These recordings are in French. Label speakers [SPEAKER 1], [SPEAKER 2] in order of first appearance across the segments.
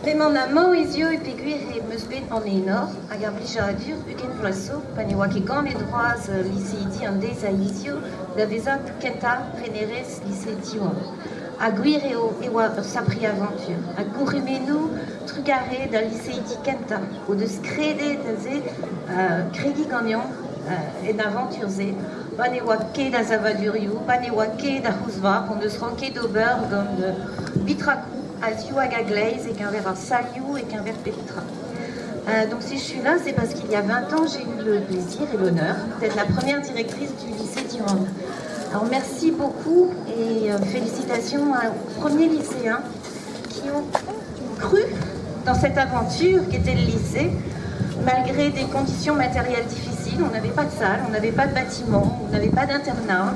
[SPEAKER 1] Pe mon amant isio e peguir e meus bet an enor, hag ar blijadur uken vloaso, pan e oa ket gant e droaz liseidi an deiz a isio, da vezat kenta renerez liseidiouan. A gwir eo e oa ur sapri aventur. A gouremenu trugare da liseidi kenta, o deus krede da ze kregi gagnon en aventur ze, pan e oa ket da zavadurioù, pan e oa ket da c'houzvar, on deus ran ket d'ober gant bitrakou, à Zio à Gaglaise et qu'un verre à Saliou et qu'un verre Petra. Donc si je suis là, c'est parce qu'il y a 20 ans, j'ai eu le plaisir et l'honneur d'être la première directrice du lycée d'Irlande. Alors merci beaucoup et félicitations aux premiers lycéens qui ont cru dans cette aventure qu'était le lycée, malgré des conditions matérielles difficiles. On n'avait pas de salle, on n'avait pas de bâtiment, on n'avait pas d'internat.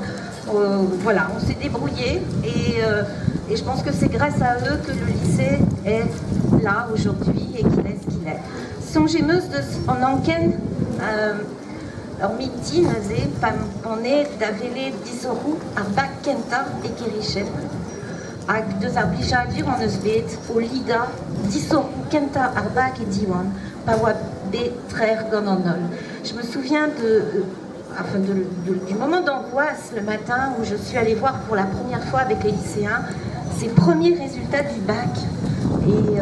[SPEAKER 1] Voilà, on s'est débrouillé et je pense que c'est grâce à eux que le lycée est là aujourd'hui et qu'il est ce qu'il est. Songez-meus en anken ur midi naze pam panne da vele disorou ar bak kenta e kerichet hag deus ar blijadur an eus bet o lida disorou kenta ar bak e diwan pa oa bet trer gant an ol. Je me souviens du moment d'angoisse le matin où je suis allée voir pour la première fois avec les lycéens ces premiers résultats du bac et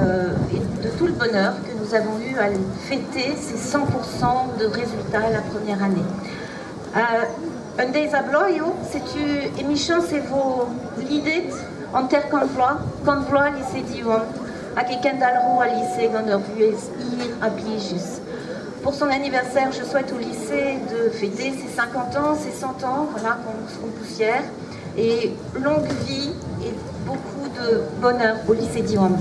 [SPEAKER 1] de tout le bonheur que nous avons eu à fêter ces 100% de résultats la première année. Un des abloio, c'est une émission, c'est vos l'idée en terre convoi lycée d'Ion, à quelqu'un d'alro à lycée gant ur vuez à Pligus. Pour son anniversaire, je souhaite au lycée de fêter ses 50 ans, ses 100 ans, voilà, qu'on poussière, et longue vie et beaucoup de bonheur au lycée d'Ion.